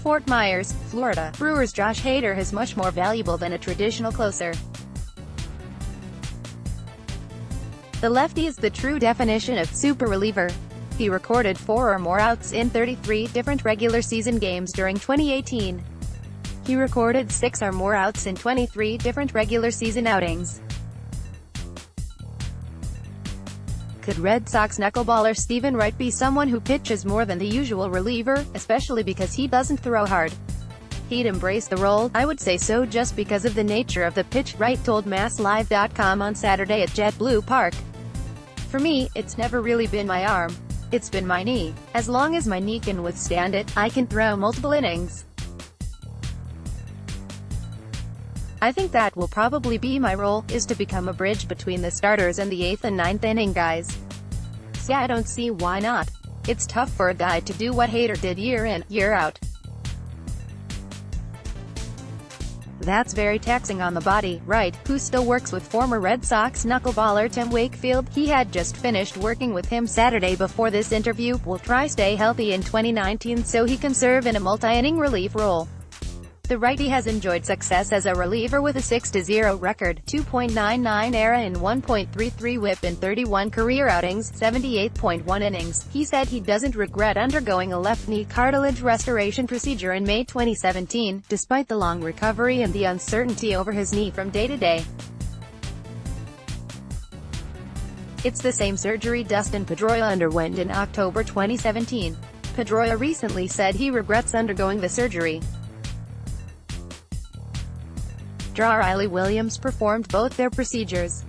Fort Myers, Florida, Brewers Josh Hader is much more valuable than a traditional closer. The lefty is the true definition of super reliever. He recorded 4 or more outs in 33 different regular season games during 2018. He recorded 6 or more outs in 23 different regular season outings. Could Red Sox knuckleballer Steven Wright be someone who pitches more than the usual reliever, especially because he doesn't throw hard? He'd embrace the role, I would say so, just because of the nature of the pitch, Wright told MassLive.com on Saturday at JetBlue Park. For me, it's never really been my arm. It's been my knee. As long as my knee can withstand it, I can throw multiple innings. I think that will probably be my role, is to become a bridge between the starters and the 8th and 9th inning guys. So yeah, I don't see why not. It's tough for a guy to do what Hader did year in, year out. That's very taxing on the body. Wright, who still works with former Red Sox knuckleballer Tim Wakefield, he had just finished working with him Saturday before this interview, will try stay healthy in 2019 so he can serve in a multi-inning relief role. The righty has enjoyed success as a reliever with a 6-0 record, 2.99 ERA and 1.33 WHIP in 31 career outings, 78.1 innings. He said he doesn't regret undergoing a left knee cartilage restoration procedure in May 2017, despite the long recovery and the uncertainty over his knee from day to day. It's the same surgery Dustin Pedroia underwent in October 2017. Pedroia recently said he regrets undergoing the surgery. Draw Riley Williams performed both their procedures.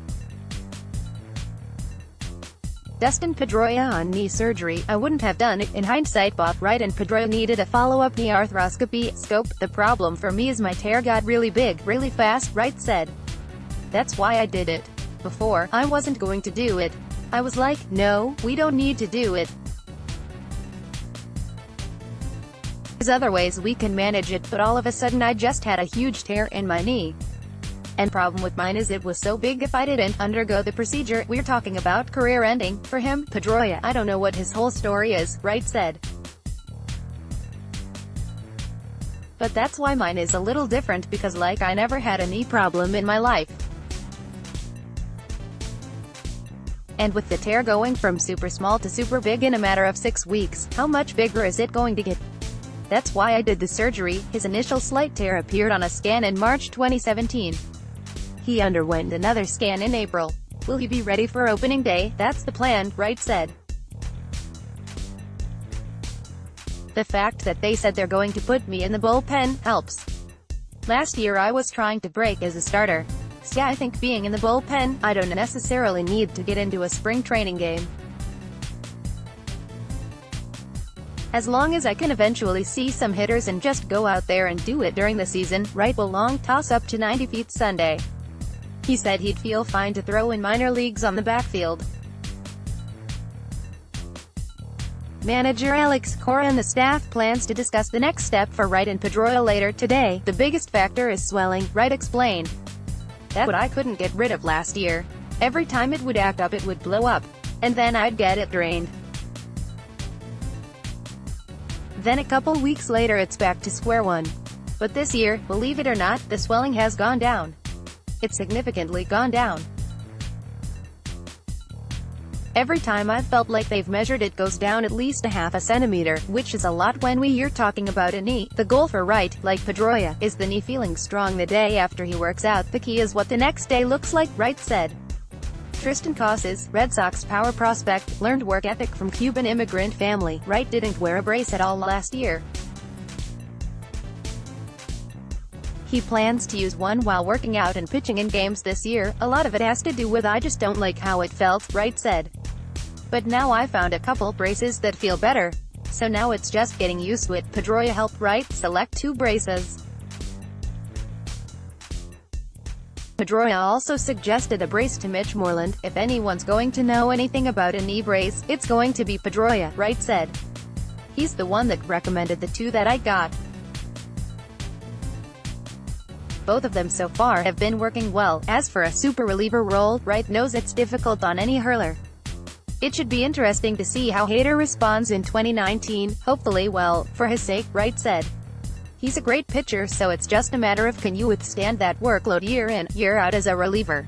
Dustin Pedroia on knee surgery, I wouldn't have done it. In hindsight, both Wright and Pedroia needed a follow-up knee arthroscopy scope. The problem for me is my tear got really big, really fast, Wright said. That's why I did it. Before, I wasn't going to do it. I was like, no, we don't need to do it. There's other ways we can manage it, but all of a sudden I just had a huge tear in my knee. And problem with mine is it was so big if I didn't undergo the procedure, we're talking about career ending. For him, Pedroia, I don't know what his whole story is, Wright said. But that's why mine is a little different, because like I never had a knee problem in my life. And with the tear going from super small to super big in a matter of 6 weeks, how much bigger is it going to get? That's why I did the surgery. His initial slight tear appeared on a scan in March 2017. He underwent another scan in April. Will he be ready for opening day? That's the plan, Wright said. The fact that they said they're going to put me in the bullpen helps. Last year I was trying to break as a starter. So yeah, I think being in the bullpen, I don't necessarily need to get into a spring training game. As long as I can eventually see some hitters and just go out there and do it during the season, Wright will long toss up to 90 feet Sunday. He said he'd feel fine to throw in minor leagues on the backfield. Manager Alex Cora and the staff plans to discuss the next step for Wright and Pedroia later today. The biggest factor is swelling, Wright explained. That's what I couldn't get rid of last year. Every time it would act up it would blow up. And then I'd get it drained. Then a couple weeks later it's back to square one. But this year, believe it or not, the swelling has gone down. It's significantly gone down. Every time I've felt like they've measured it goes down at least a half a centimeter, which is a lot when you're talking about a knee. The goal for Wright, like Pedroia, is the knee feeling strong the day after he works out. The key is what the next day looks like, Wright said. Tristan Casas, Red Sox power prospect, learned work ethic from Cuban immigrant family. Wright didn't wear a brace at all last year. He plans to use one while working out and pitching in games this year. A lot of it has to do with I just don't like how it felt, Wright said. But now I found a couple braces that feel better. So now it's just getting used to it. Pedroia helped Wright select 2 braces. Pedroia also suggested a brace to Mitch Moreland. If anyone's going to know anything about a knee brace, it's going to be Pedroia, Wright said. He's the one that recommended the 2 that I got. Both of them so far have been working well. As for a super reliever role, Wright knows it's difficult on any hurler. It should be interesting to see how Hader responds in 2019, hopefully well, for his sake, Wright said. He's a great pitcher, so it's just a matter of can you withstand that workload year in, year out as a reliever.